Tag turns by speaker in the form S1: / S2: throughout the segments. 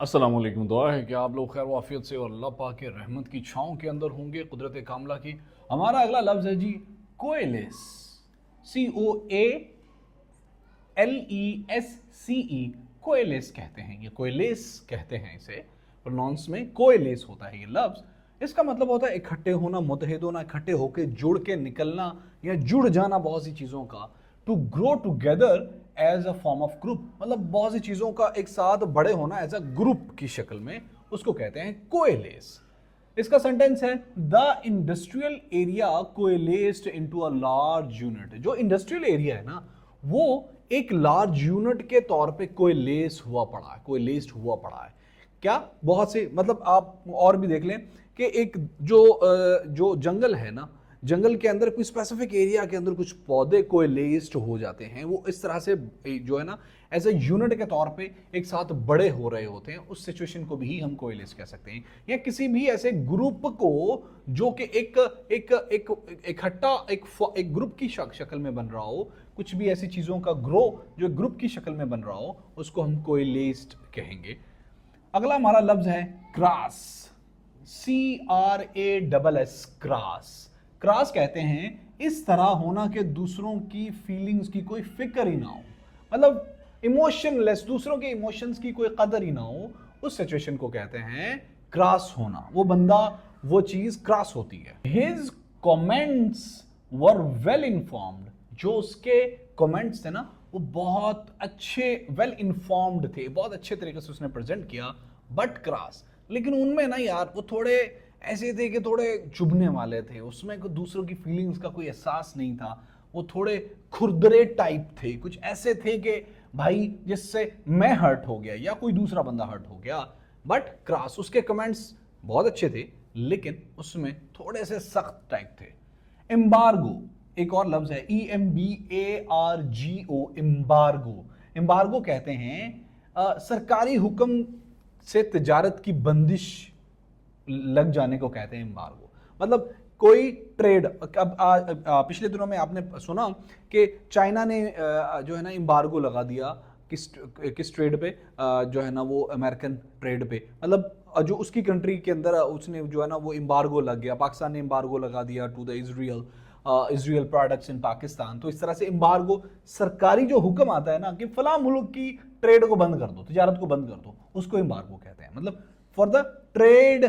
S1: अस्सलामुअलैकुम। दुआ है कि आप लोग खैर वाफियत से और अल्लाह पाक के रहमत की छाँव के अंदर होंगे, कुदरत कामला की। हमारा अगला लफ्ज़ है जी कोएलिस। COALESCE, कोएलिस कहते हैं, ये कोएलिस कहते हैं इसे। प्रोनाउंस में कोएलिस होता है ये लफ्ज़। इसका मतलब होता है इकट्ठे होना, मुत्तहिद होना, इकट्ठे होकर जुड़ के निकलना या जुड़ जाना बहुत सी चीज़ों का। To grow together as a form of group, मतलब बहुत सी चीज़ों का एक साथ बड़े होना एज अ ग्रुप की शक्ल में, उसको कहते हैं कोएलिस। इसका सेंटेंस है the industrial area coalesced into a large unit. जो इंडस्ट्रियल एरिया है ना, वो एक लार्ज यूनिट के तौर पे कोएलेस हुआ पड़ा है, कोएलेस्ड हुआ पड़ा है। क्या बहुत से, मतलब आप और भी देख लें कि एक जो जंगल है ना, जंगल के अंदर कोई स्पेसिफिक एरिया के अंदर कुछ पौधे कोएलेस्ड हो जाते हैं, वो इस तरह से जो है ना एज ए यूनिट के तौर पे एक साथ बड़े हो रहे होते हैं। उस सिचुएशन को भी हम कोएलिस कह सकते हैं। या किसी भी ऐसे ग्रुप को जो कि एक एक एक इकट्ठा एक ग्रुप की शक्ल में बन रहा हो, कुछ भी ऐसी चीज़ों का ग्रो जो ग्रुप की शक्ल में बन रहा हो, उसको हम कोएलिस्ड कहेंगे। अगला हमारा लफ्ज है क्रास। CRASS, cross. क्रास कहते हैं इस तरह होना कि दूसरों की फीलिंग्स की कोई फिक्र ही ना हो, मतलब इमोशनलेस, दूसरों के इमोशंस की कोई कदर ही ना हो, उस सिचुएशन को कहते हैं क्रास होना। वो बंदा, वो चीज क्रास होती है। His comments were well informed, जो उसके कमेंट्स थे ना वो बहुत अच्छे, वेल इन्फॉर्म्ड थे, बहुत अच्छे तरीके से उसने प्रेजेंट किया, बट क्रास। लेकिन उनमें ना यार वो थोड़े ऐसे थे कि थोड़े चुभने वाले थे, उसमें दूसरों की फीलिंग्स का कोई एहसास नहीं था। वो थोड़े खुरदरे टाइप थे, कुछ ऐसे थे कि भाई जिससे मैं हर्ट हो गया या कोई दूसरा बंदा हर्ट हो गया। बट क्रास, उसके कमेंट्स बहुत अच्छे थे लेकिन उसमें थोड़े से सख्त टाइप थे। एम्बार्गो एक और लफ्ज है, EMBARGO, एम्बार्गो। एम्बार्गो कहते हैं सरकारी हुक्म से तिजारत की बंदिश लग जाने को कहते हैं एम्बार्गो। मतलब कोई ट्रेड, अब पिछले दिनों में आपने सुना कि चाइना ने जो है ना एम्बार्गो लगा दिया किस ट्रेड पे, जो है ना वो अमेरिकन ट्रेड पे, मतलब जो उसकी कंट्री के अंदर उसने जो है ना वो एम्बार्गो लग गया। पाकिस्तान ने एम्बार्गो लगा दिया to the Israel products in Pakistan. तो इस तरह से एम्बार्गो, सरकारी जो हुक्म आता है ना कि फला मुल्क की ट्रेड को बंद कर दो, तिजारत को बंद कर दो, उसको एम्बार्गो कहते हैं। मतलब फॉर द ट्रेड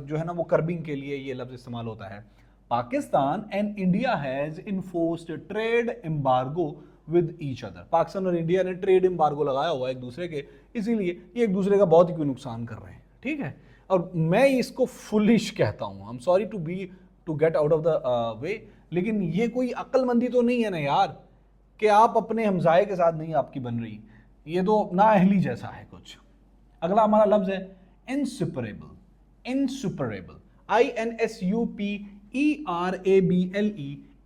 S1: जो है ना वो कर्बिंग के लिए ये लफ्ज इस्तेमाल होता है। Pakistan and India has enforced trade embargo with each other. Pakistan और इंडिया ने ट्रेड एम्बार्गो लगाया हुआ है एक दूसरे के, इसीलिए ये एक दूसरे का बहुत ही कोई नुकसान कर रहे हैं, ठीक है। और मैं इसको फुलिश कहता हूं, I am sorry to get out of the way, लेकिन ये कोई अक्लमंदी तो नहीं है ना यार कि आप अपने हमजाए के साथ नहीं आपकी बन रही, ये तो नाअहली जैसा है कुछ। अगला हमारा लफ्ज है इनसुपरेबल। इनसुपरेबल, INSUPERABLE,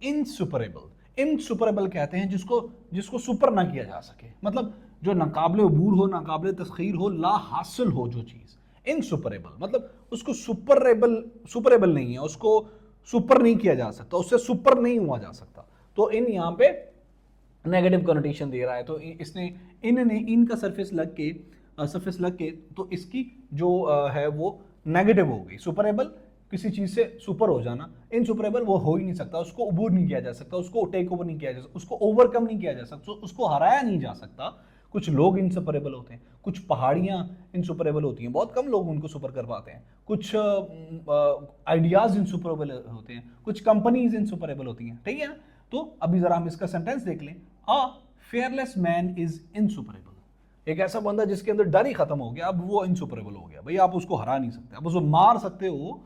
S1: इनसुपरेबल। इनसुपरेबल कहते हैं जिसको सुपर ना किया जा सके, मतलब जो नाकाबिले अबूर हो, नाकाबिले तस्खीर हो, ला हासिल हो जो चीज। इनसुपरेबल मतलब उसको सुपरेबल नहीं है, उसको सुपर नहीं किया जा सकता, उससे सुपर नहीं हुआ जा सकता। तो इन यहाँ पे नेगेटिव कनोटेशन दे रहा है, तो इसने इनने इनका सरफेस लग के तो इसकी जो है वो नेगेटिव हो गई। सुपरेबल किसी चीज से सुपर हो जाना, इनसुपरेबल वो हो ही नहीं सकता, उसको अबूर नहीं किया जा सकता, उसको टेक ओवर नहीं किया जा सकता, उसको ओवरकम नहीं किया जा सकता, उसको हराया नहीं जा सकता। कुछ लोग इनसुपरेबल होते हैं, कुछ पहाड़ियां इनसुपरेबल होती हैं, बहुत कम लोग उनको सुपर कर पाते हैं। कुछ आइडियाज इनसुपरेबल होते हैं, कुछ कंपनीज इनसुपरेबल होती हैं, ठीक है ना। तो अभी जरा हम इसका सेंटेंस देख लें। अ फेयरलेस मैन इज इनसुपरेबल, एक ऐसा बंदा जिसके अंदर डर ही खत्म हो गया, अब वो इनसुपरेबल हो गया। भाई आप उसको हरा नहीं सकते, आप उसको मार सकते हो,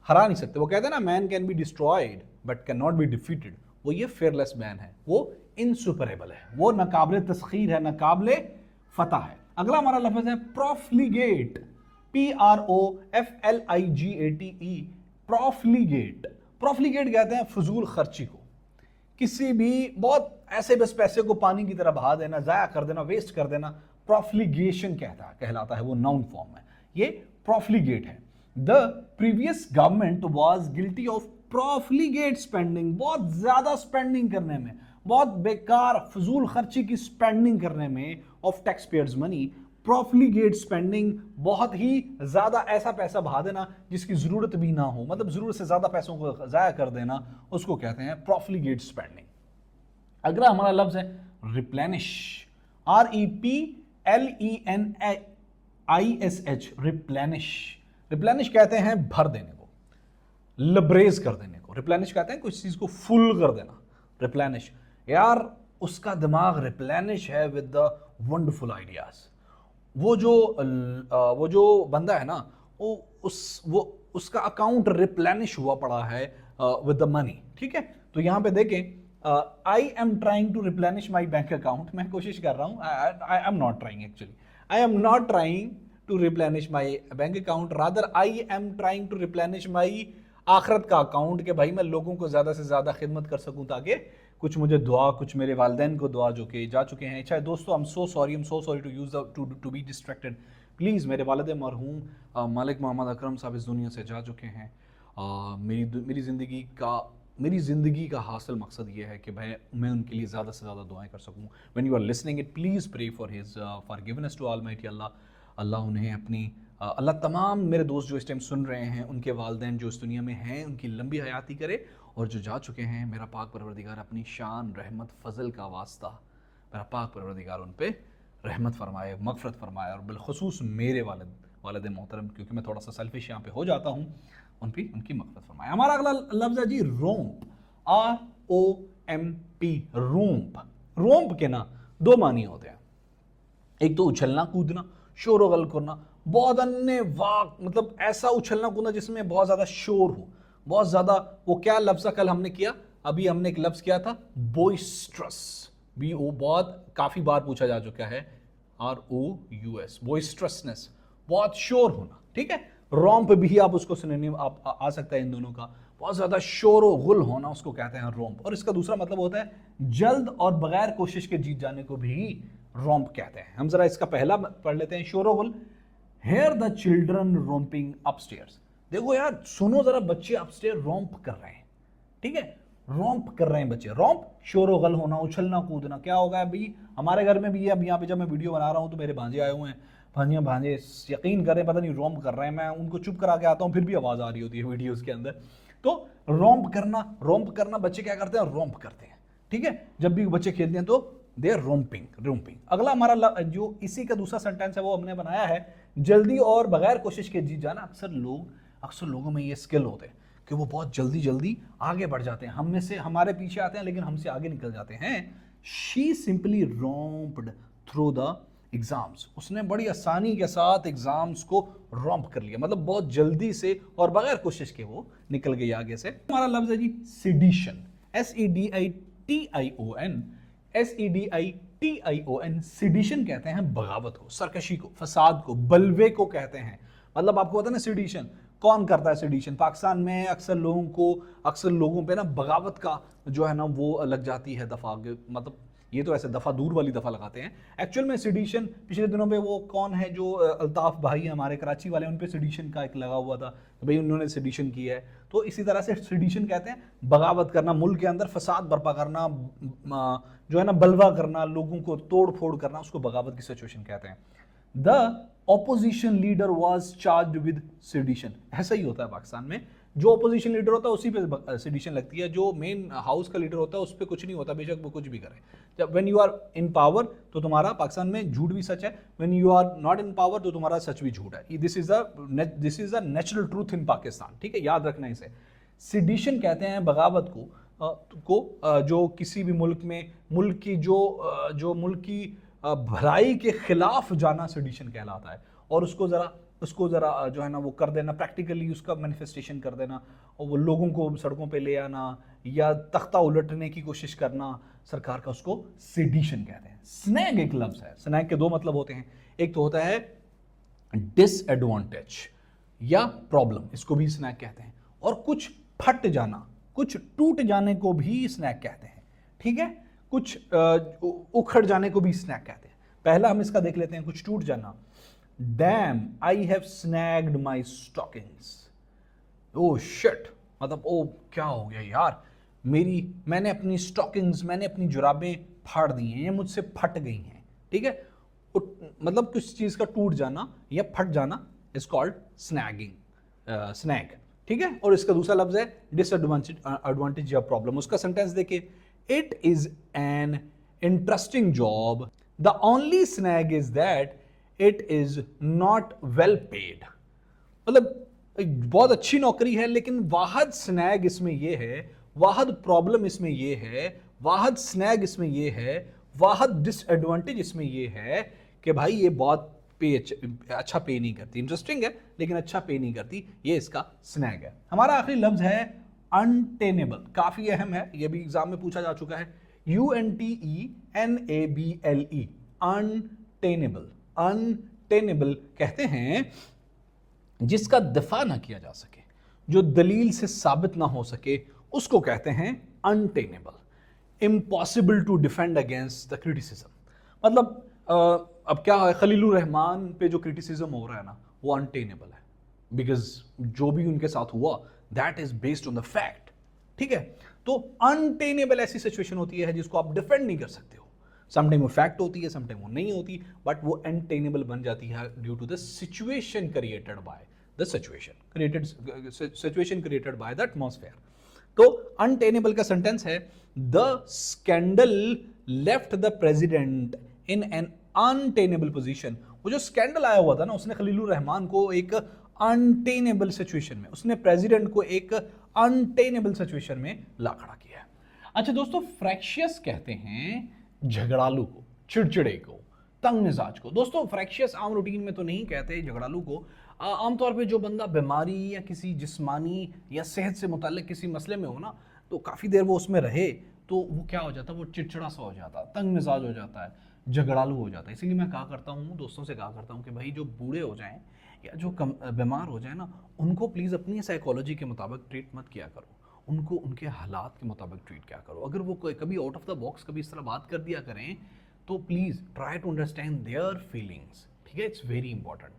S1: हरा नहीं सकते। वो कहते हैं ना man can be destroyed but can not be defeated, वो ये फेयरलेस मैन है, वो इनसुपरेबल है, वो नाकाबिले तस्खीर है, नाकाबिले फतह है। अगला हमारा लफ्ज है प्रोफ्लीगेट। PROFLIGATE, प्रोफ्लीगेट। प्रोफ्लीगेट कहते हैं फजूल खर्ची को, किसी भी बहुत ऐसे बस पैसे को पानी की तरह बहा देना, जाया कर देना, वेस्ट कर देना, प्रोफ्लीगेशन कहलाता है, वो नाउन फॉर्म है, ये प्रोफ्लीगेट है। The previous government was guilty of profligate spending, बहुत ज्यादा स्पेंडिंग करने में, बहुत बेकार फजूल खर्ची की स्पेंडिंग करने में, of tax payers money, profligate spending, बहुत ही ज्यादा ऐसा पैसा बहा देना जिसकी जरूरत भी ना हो, मतलब जरूरत से ज्यादा पैसों को जाया कर देना, उसको कहते हैं प्रॉफिलिगेट स्पेंडिंग। अगला हमारा लफ्ज है रिप्लेनिश, REPLENISH, रिप्लेनिश। रिप्लेनिश कहते हैं भर देने को, लबरेज कर देने को। रिप्लेनिश कहते हैं कुछ चीज को फुल कर देना, रिप्लेनिश। यार उसका दिमाग रिप्लेनिश है विद द वंडरफुल आइडियाज। वो जो बंदा है ना, वो उसका अकाउंट रिप्लेनिश हुआ पड़ा है विद द मनी, ठीक है। तो यहां पे देखें, I am trying to replenish my bank account, मैं कोशिश कर रहा हूं, I am not trying, actually I am not trying to replenish my bank account, rather I am trying to replenish my आखरत का अकाउंट, कि भाई मैं लोगों को ज्यादा से ज्यादा खिदमत कर सकूं, ताकि कुछ मुझे दुआ, कुछ मेरे वालिदैन को दुआ जो कि जा चुके हैं। चाहे दोस्तों, I am so sorry to use to be distracted, please. मेरे वालिद मरहूम मलिक मोहम्मद अकरम साहब इस दुनिया से जा चुके हैं। मेरी ज़िंदगी का हासिल मकसद ये है कि मैं उनके लिए ज़्यादा से ज़्यादा दुआएं कर सकूँ। When you are listening it, please pray for his forgiveness to Almighty Allah उन्हें अपनी अल्लाह तमाम मेरे दोस्त जो इस टाइम सुन रहे हैं, उनके वालिदैन जो इस दुनिया में हैं, उनकी लंबी हयाती करे, और जो जा चुके हैं, मेरा पाक परवरदिगार अपनी शान, रहमत, फजल का वास्ता, मेरा पाक परवरदिगार उन पे रहमत फरमाए, मगफरत फरमाए, और बिलखुसूस मेरे वालिद मोहतरम, क्योंकि मैं थोड़ा सा सेल्फिश यहाँ पे हो जाता हूँ, उनकी मगफरत फरमाए। हमारा अगला लफ्ज़ है जी रोम्प, ROMP, रोम्प। रोम्प के ना दो मानी होते हैं, एक तो उछलना कूदना, शोर गल करना, बहुत अन्य वाक, मतलब ऐसा उछलना कूदना जिसमें बहुत ज्यादा शोर हो, बहुत ज्यादा। वो क्या लफ्ज़ कल हमने किया, अभी हमने एक लफ्ज़ किया था बोइस्ट्रस, BO, बहुत काफी बार पूछा जा चुका है, ROUS, बोइस्ट्रसनेस, बहुत शोर होना, ठीक है। रोम्प भी आप उसको सिनोनिम आप आ सकता है इन दोनों का, बहुत ज्यादा शोर और गुल होना, उसको कहते हैं रोम्प। और इसका दूसरा मतलब होता है जल्द और बगैर कोशिश के जीत जाने को भी रोम्प कहते हैं। हम जरा इसका पहला पढ़ लेते हैं, शोर और गुल। हेयर द चिल्ड्रन रोम्पिंग अपस्टेयर्स, देखो यार सुनो जरा, बच्चे अपस्टेयर रोम्प कर रहे हैं, ठीक है, रोम्प कर रहे हैं बच्चे। रोम्प शोर गल होना, उछलना कूदना। क्या होगा अभी हमारे घर में भी, अब यहाँ पे जब मैं वीडियो बना रहा हूँ तो मेरे भांजे आए हुए हैं, भांजे यकीन करें पता नहीं रोम्प कर रहे हैं, मैं उनको चुप करा के आता हूँ फिर भी आवाज़ आ रही होती है वीडियोज़ के अंदर। तो रोम्प करना, बच्चे क्या करते हैं, रोम्प करते हैं, ठीक है। जब भी बच्चे खेलते हैं तो दे आर रोम्पिंग। अगला हमारा जो इसी का दूसरा सेंटेंस है वो हमने बनाया है, जल्दी और बगैर कोशिश के जीत जाना। अक्सर लोगों में ये स्किल होते हैं कि वो बहुत जल्दी आगे बढ़ जाते हैं, हम में से हमारे पीछे आते हैं लेकिन हमसे आगे निकल जाते हैं। She simply romped through the exams, उसने बड़ी आसानी के साथ एग्जाम्स को रोम्प कर लिया, मतलब बहुत जल्दी से और बगैर कोशिश के वो निकल गई आगे से। हमारा लफ्ज है जी सेडिशन, SEDITION, सेडिशन कहते हैं बगावत को, सरकशी को, फसाद को, बलवे को कहते हैं। मतलब आपको पता है ना सेडिशन कौन करता है। सेडिशन पाकिस्तान में अक्सर लोगों पे ना बगावत का जो है ना वो लग जाती है दफा, मतलब ये तो ऐसे दफा दूर वाली दफा लगाते हैं, एक्चुअल में सेडिशन पिछले दिनों में वो कौन है जो अल्ताफ भाई हमारे कराची वाले, उन पे सेडिशन का एक लगा हुआ था, तो भाई उन्होंने सेडिशन किया है। तो इसी तरह से सेडिशन कहते हैं बगावत करना, मुल्क के अंदर फसाद बर्पा करना, जो है ना बलवा करना, लोगों को तोड़ फोड़ करना, उसको बगावत की सिचुएशन कहते हैं। The opposition leader was charged with sedition, ऐसा ही होता है पाकिस्तान में, जो ऑपोजिशन लीडर होता है उसी पे सेडिशन लगती है, जो मेन हाउस का लीडर होता है उस पर कुछ नहीं होता, बेशक वो कुछ भी करे। जब when you are in power तो तुम्हारा, पाकिस्तान में झूठ भी सच है, when you are not in power तो तुम्हारा सच भी झूठ है। This is the natural truth in Pakistan, ठीक है, याद रखना इसे। सेडिशन कहते हैं बगावत को जो किसी भी मुल्क में मुल्क की भलाई के खिलाफ जाना सेडिशन कहलाता है, और उसको जरा जो है ना वो कर देना, प्रैक्टिकली उसका मैनिफेस्टेशन कर देना, और वो लोगों को सड़कों पे ले आना या तख्ता उलटने की कोशिश करना सरकार का, उसको सेडिशन कहते हैं। स्नैग एक लफ्ज है, स्नैग के दो मतलब होते हैं, एक तो होता है डिसएडवांटेज या प्रॉब्लम, इसको भी स्नैग कहते हैं, और कुछ फट जाना, कुछ टूट जाने को भी स्नैग कहते हैं, ठीक है, कुछ उखड़ जाने को भी स्नैग कहते हैं। पहला हम इसका देख लेते हैं, कुछ टूट जाना। Damn, I have snagged my stockings. Oh shit, मतलब ओ क्या हो गया यार, मैंने अपनी स्टॉकिंग्स, मैंने अपनी जुराबें फाड़ दी हैं, ये मुझसे फट गई हैं, ठीक है। मतलब किसी चीज का टूट जाना या फट जाना इज कॉल्ड स्नैगिंग, स्नैग, ठीक है। और इसका दूसरा लफ्ज है डिसएडवांटेज या प्रॉब्लम। उसका सेंटेंस देखिए, it is an interesting job, the only snag is that it is not well paid. मतलब बहुत अच्छी नौकरी है, लेकिन वाहद स्नैग इसमें यह है, वाहद प्रॉब्लम इसमें यह है, वाहद स्नैग इसमें यह है, वाहद डिसएडवांटेज इसमें यह है कि भाई ये बहुत अच्छा पे नहीं करती। इंटरेस्टिंग है लेकिन अच्छा पे नहीं करती, ये इसका स्नैग है। हमारा आखिरी लफ्ज है अनटेनेबल, काफी अहम है, ये भी एग्जाम में पूछा जा चुका है। UNTENABLE, untenable. अनटेनेबल कहते हैं जिसका दफा ना किया जा सके, जो दलील से साबित ना हो सके, उसको कहते हैं untenable. Impossible to defend against the criticism, मतलब अब क्या है, खलीलुर रहमान पे जो क्रिटिसिज्म हो रहा है ना, वो अनटेनेबल है, बिकॉज जो भी उनके साथ हुआ that is based on the fact, ठीक है। तो अनटेनेबल ऐसी सिचुएशन होती है जिसको आप डिफेंड नहीं कर सकते हो। समटाइम वो फैक्ट होती है, समटाइम वो नहीं होती, बट वो अनटेनेबल बन जाती है due to the situation created by the situation created by the atmosphere. तो अनटेनेबल का सेंटेंस है, the scandal left the president in an untenable position. वो जो स्कैंडल आया हुआ था ना, उसने खलीलुर रहमान को एक अनटेनेबल सिचुएशन में, उसने प्रेसिडेंट को एक अनटेनेबल सिचुएशन में ला खड़ा किया है। अच्छा दोस्तों, फ्रैक्शियस कहते हैं झगड़ालू को, चिड़चिड़े को, तंग मिजाज को। दोस्तों फ्रैक्शियस आम रूटीन में तो नहीं कहते झगड़ालू को, आमतौर पे जो बंदा बीमारी या किसी जिस्मानी या सेहत से मुताल्लिक किसी मसले में हो ना, तो काफ़ी देर वो उसमें रहे तो वो क्या हो जाता है, वो चिड़चिड़ा सा हो जाता है, तंग मिजाज हो जाता है, झगड़ालू हो जाता है। इसीलिए मैं कहा करता हूँ, दोस्तों से कहा करता हूँ कि भाई जो बूढ़े हो जाएं या जो बीमार हो जाए ना, उनको प्लीज़ अपनी साइकोलॉजी के मुताबिक ट्रीट मत किया करो, उनको उनके हालात के मुताबिक ट्रीट किया करो। अगर वो कभी आउट ऑफ द बॉक्स कभी इस तरह बात कर दिया करें तो please try to understand their feelings, ठीक है। इट्स वेरी इंपॉर्टेंट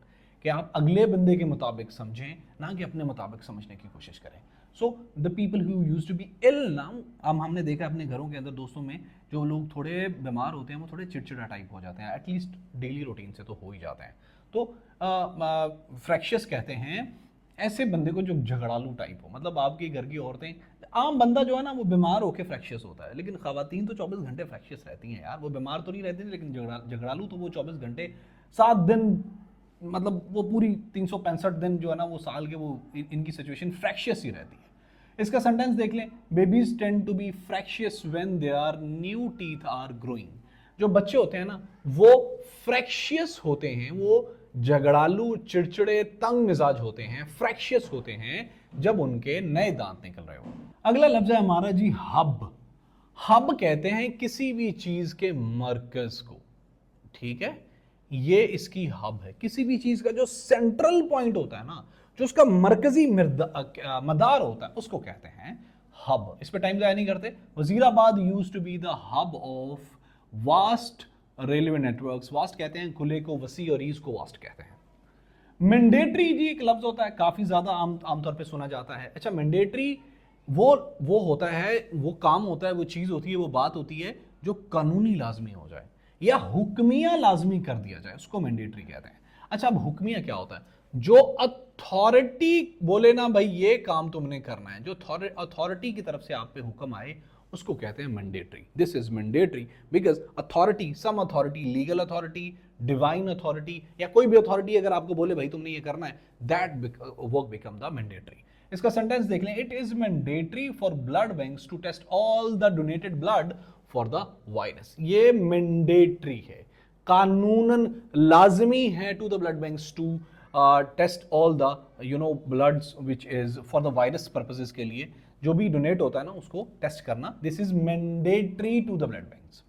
S1: कि आप अगले बंदे के मुताबिक समझें, ना कि अपने मुताबिक समझने की कोशिश करें। So the people who used to be ill ना, हमने देखा अपने घरों के अंदर दोस्तों में जो लोग थोड़े बीमार होते हैं वो थोड़े चिड़चिड़ा टाइप हो जाते हैं, एटलीस्ट डेली रूटीन से तो हो ही जाते हैं। तो फ्रैक्शियस कहते हैं ऐसे बंदे को जो झगड़ालू टाइप हो। मतलब आपके घर की औरतें, आम बंदा जो है ना वो बीमार होकर फ्रैक्शियस होता है, लेकिन खवातीन तो 24 घंटे फ्रैक्शियस रहती हैं यार। वो बीमार तो नहीं रहती लेकिन झगड़ालू तो वो 24 घंटे 7 दिन, मतलब वो पूरी 365 दिन जो है ना वो साल के, वो इनकी सिचुएशन फ्रैक्शियस ही रहती है। इसका सेंटेंस देख लें, babies tend to be fractious when their new teeth are growing. जो बच्चे होते हैं ना वो फ्रैक्शियस होते हैं, वो झगड़ालू, चिड़चिड़े, तंग मिजाज होते हैं, फ्रैक्शियस होते हैं जब उनके नए दांत निकल रहे हो। अगला लफ्ज है हमारा जी हब। हब कहते हैं किसी भी चीज के मरकज को, ठीक है, ये इसकी हब है। किसी भी चीज का जो सेंट्रल पॉइंट होता है ना, जो उसका मरकजी मदार होता है, उसको कहते हैं हब। इस पर टाइम जाया नहीं करते। Wazirabad used to be the hub of vast railway networks. Vast कहते हैं खुले को, वसी और ईज को वास्ट कहते हैं। मैंडेटरी जी एक लफ्ज होता है, काफी ज्यादा आमतौर पे सुना जाता है। अच्छा, मैंडेटरी वो होता है, वो काम होता है, वो चीज होती है, वो बात होती है जो कानूनी लाजमी हो जाए या हुक्मिया लाजमी कर दिया जाए, उसको मैंडेटरी कहते हैं। अच्छा, अब हुक्मिया क्या होता है? जो अथॉरिटी बोले ना भाई ये काम तुमने करना है, जो अथॉरिटी की तरफ से आप पे हुक्म आए, उसको कहते हैं mandatory. This is mandatory because authority, some authority, legal authority, divine authority, या कोई भी अथॉरिटी अगर आपको बोले भाई तुमने ये करना है, that work become the mandatory. इसका सेंटेंस देख लें, it is mandatory for blood banks to test all the donated blood for the virus. ये मैंडेटरी है, कानूनन लाजमी है to the blood banks to test all the bloods which is for the virus purposes के लिए जो भी donate होता है ना उसको टेस्ट करना। This is mandatory to the blood banks.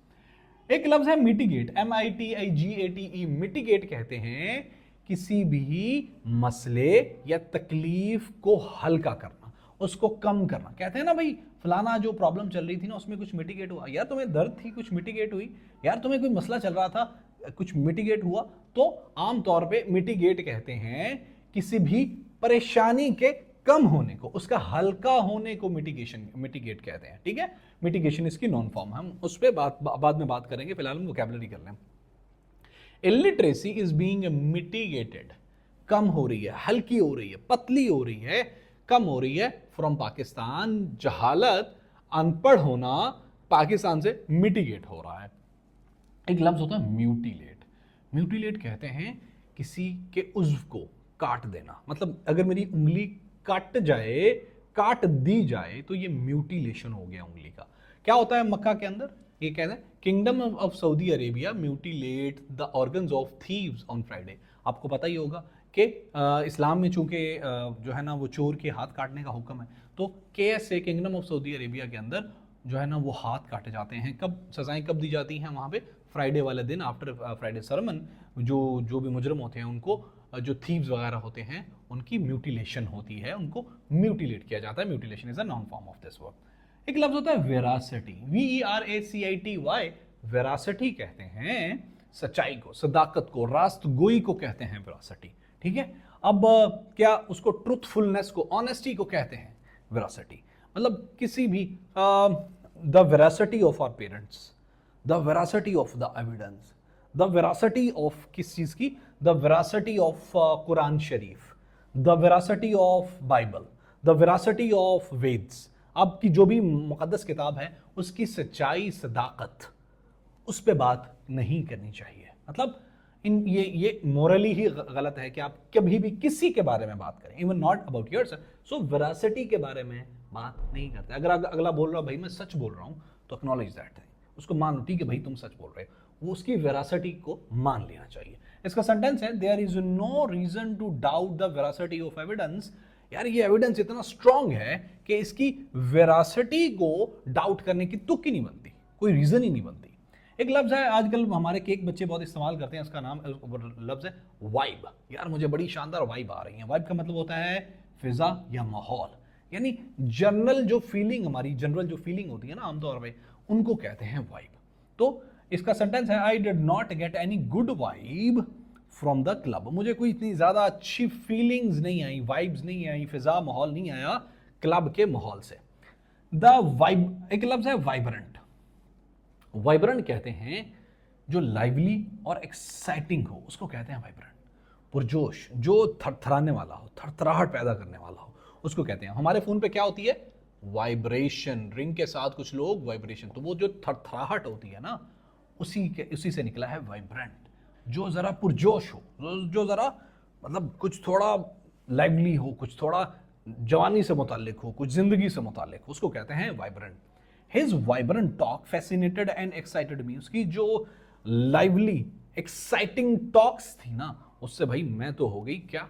S1: एक लफ्ज है मिटिगेट, MITIGATE। मिटिगेट कहते हैं किसी भी मसले या तकलीफ को हल्का करना, उसको कम करना। कहते हैं ना भाई फलाना जो प्रॉब्लम चल रही थी ना उसमें कुछ मिटिगेट हुआ, यार तुम्हें दर्द थी कुछ मिटिगेट हुई, यार तुम्हें कोई मसला चल रहा था कुछ मिटिगेट हुआ। तो आमतौर पे मिटिगेट कहते हैं किसी भी परेशानी के कम होने को, उसका हल्का होने को मिटिगेट कहते हैं, ठीक है। मिटिगेशन इसकी नॉन फॉर्म, हम उस पर बाद में बात करेंगे, फिलहाल हम वोकैबुलरी कर लें। इलिटरेसी इज बीइंग मिटिगेटेड, कम हो रही है, हल्की हो रही है, पतली हो रही है, कम हो रही है फ्रॉम पाकिस्तान। जहालत, अनपढ़ होना पाकिस्तान से मिटिगेट हो रहा है। एक लफ्ज होता है म्यूटिलेट। म्यूटिलेट कहते हैं किसी के उज्व को काट देना, मतलब अगर मेरी उंगली काट जाए, काट दी जाए तो ये म्यूटिलेशन हो गया उंगली का। क्या होता है मक्का के अंदर, ये कहते हैं kingdom of Saudi Arabia mutilate the organs of thieves on Friday. आपको पता ही होगा कि इस्लाम में चूंकि जो है ना वो चोर के हाथ काटने का हुक्म है, तो KSA kingdom of Saudi Arabia के अंदर जो है ना वो हाथ काटे जाते हैं। कब सजाएं कब दी जाती हैं वहाँ पे, फ्राइडे वाले दिन आफ्टर फ्राइडे सरमन। जो भी मुजरम होते हैं उनको, जो थीव्स वगैरह होते हैं उनकी म्यूटिलेशन होती है, उनको म्यूटिलेट किया जाता है। Mutilation is a noun form of this word. एक लफ्ज होता है वेरासिटी, VERACITY। वेरासिटी कहते हैं सच्चाई को, सदाकत को, रास्तगोई को कहते हैं वेरासिटी, ठीक है। अब क्या उसको ट्रुथफुलनेस को, ऑनेस्टी को कहते हैं वेरासिटी। मतलब किसी भी the veracity of our parents, the veracity of the evidence, the veracity of किस चीज की, the veracity of Quran Sharif, the veracity of Bible, the veracity of Vedas. आपकी जो भी मुकद्दस किताब है उसकी सच्चाई, सदाकत, उस पे बात नहीं करनी चाहिए। मतलब ये मोरली ही गलत है कि आप कभी भी किसी के बारे में बात करें, even not about yourself. So veracity के बारे में बात नहीं करते। अगर अगला बोल रहा भाई मैं सच बोल रहा हूं, तो एक्नॉलेज दैट थिंग, उसको मान लो ठीक है भाई तुम सच बोल रहे हो, वो उसकी वेरासिटी को मान लेना चाहिए। इसका सेंटेंस है there is no reason to doubt the veracity of evidence. यार ये एविडेंस इतना स्ट्रांग है कि इसकी वेरासिटी को डाउट करने की तुक ही नहीं बनती, कोई रीजन ही नहीं बनती। एक लफ्ज है आजकल हमारे केक बच्चे बहुत इस्तेमाल करते हैं, उसका नाम लफ्ज है वाइब। यार मुझे बड़ी शानदार वाइब आ रही है। वाइब का मतलब होता है फिजा या माहौल, यानी जनरल जो फीलिंग, हमारी जनरल जो फीलिंग होती है ना आमतौर पे, उनको कहते हैं वाइब। तो इसका सेंटेंस है I did not get any good vibe from the club. मुझे कोई इतनी ज्यादा अच्छी फीलिंग्स नहीं आई, वाइब्स नहीं आई, फिजा माहौल नहीं आया क्लब के माहौल से। द वाइब, एक लफ्ज है वाइब्रेंट। वाइब्रेंट कहते हैं जो लाइवली और एक्साइटिंग हो, उसको कहते हैं वाइब्रेंट। पुरजोश, जो थरथराने वाला हो, थरथराहट पैदा करने वाला हो, उसको कहते हैं। हमारे फोन पे क्या होती है, वाइब्रेशन, रिंग के साथ कुछ लोग वाइब्रेशन, तो वो जो थरथराहट होती है ना, उसी से निकला है वाइब्रेंट। जो जरा पुरजोश हो, जो जरा मतलब कुछ थोड़ा लाइवली हो, कुछ थोड़ा जवानी से मुताल्लिक हो, कुछ जिंदगी से मुताल्लिक हो, उसको कहते हैं vibrant. His vibrant talk fascinated and excited me. उसकी जो लाइवली एक्साइटिंग टॉक्स थी ना, उससे भाई मैं तो हो गई क्या,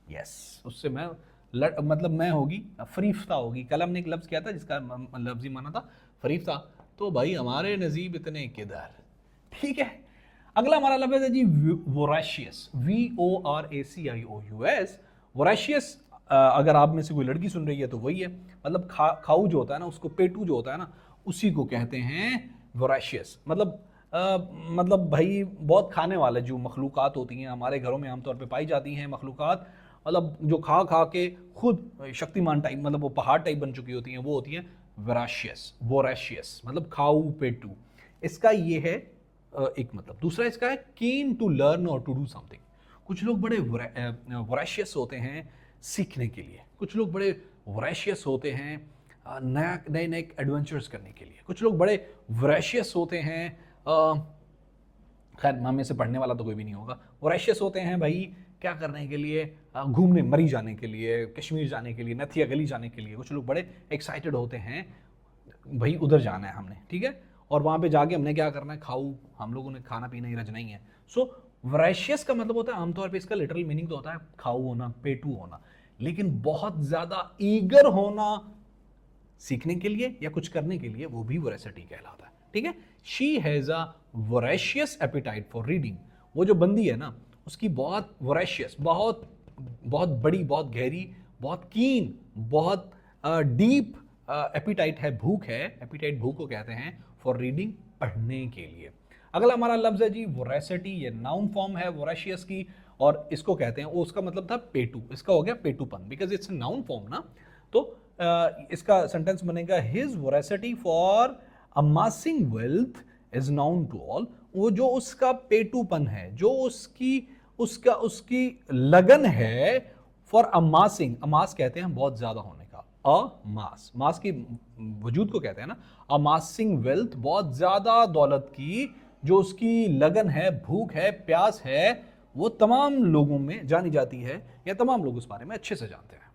S1: यस, उससे मैं मतलब मैं होगी फरीफ्ता होगी। कलम ने एक लफ्ज किया था जिसका लफ्जी माना था फरीफ्ता, तो भाई हमारे नजीब इतने किधर, ठीक है। अगला हमारा लफ्ज है जी वोराशियस, VORACIOUS। वोराशियस, अगर आप में से कोई लड़की सुन रही है तो वही है, मतलब खाऊ जो होता है ना, उसको पेटू जो होता है ना, उसी को कहते हैं वोराशियस। मतलब भाई बहुत खाने वाले जो मखलूक़ात होती हैं हमारे घरों में आमतौर पे पाई जाती हैं, मखलूक़ात मतलब जो खा खा के खुद शक्तिमान टाइप, मतलब वो पहाड़ टाइप बन चुकी होती हैं, वो होती हैं वोराशियस। वोराशियस मतलब खाऊ पेटू, इसका ये है एक मतलब। दूसरा इसका है कीन टू लर्न और टू डू समथिंग। कुछ लोग बड़े वोराशियस होते हैं सीखने के लिए, कुछ लोग बड़े वोराशियस होते हैं नए नए एडवेंचर्स करने के लिए, कुछ लोग बड़े वोराशियस होते हैं, खैर मामे से पढ़ने वाला तो कोई भी नहीं होगा, वोराशियस होते हैं भाई क्या करने के लिए, घूमने, मरी जाने के लिए, कश्मीर जाने के लिए, नथिया गली जाने के लिए। कुछ लोग बड़े एक्साइटेड होते हैं भाई उधर जाना है हमने, ठीक है, और वहाँ पे जाके हमने क्या करना है, खाऊ, हम लोगों ने खाना पीना ही रजना ही है। सो वोराशियस का मतलब होता है आमतौर पे, इसका लिटरल मीनिंग तो होता है खाऊ होना, पेटू होना, लेकिन बहुत ज्यादा ईगर होना सीखने के लिए या कुछ करने के लिए, वो भी वोरेसिटी कहलाता है, ठीक है। She has a voracious appetite for reading. वो जो बंदी है ना, उसकी बहुत वोरेशियस, बहुत बहुत बड़ी, बहुत गहरी, बहुत कीन, बहुत डीप एपिटाइट है, भूख है। एपिटाइट भूख को कहते हैं फॉर रीडिंग, पढ़ने के लिए। अगला हमारा लफ्ज है जी वोरेसिटी, ये नाउन फॉर्म है वोरेशियस की, और इसको कहते हैं, वो उसका मतलब था पेटू, इसका हो गया पेटूपन, बिकॉज इट्स नाउन फॉर्म ना। तो इसका सेंटेंस बनेगा his voracity for amassing wealth is known to all. वो जो उसका पेटूपन है, जो उसकी लगन है फॉर अमासिंग, अमास कहते हैं बहुत ज्यादा होने का, अमास, मास की वजूद को कहते हैं ना, अमासिंग वेल्थ, बहुत ज्यादा दौलत की जो उसकी लगन है, भूख है, प्यास है, वो तमाम लोगों में जानी जाती है, या तमाम लोग उस बारे में अच्छे से जानते हैं।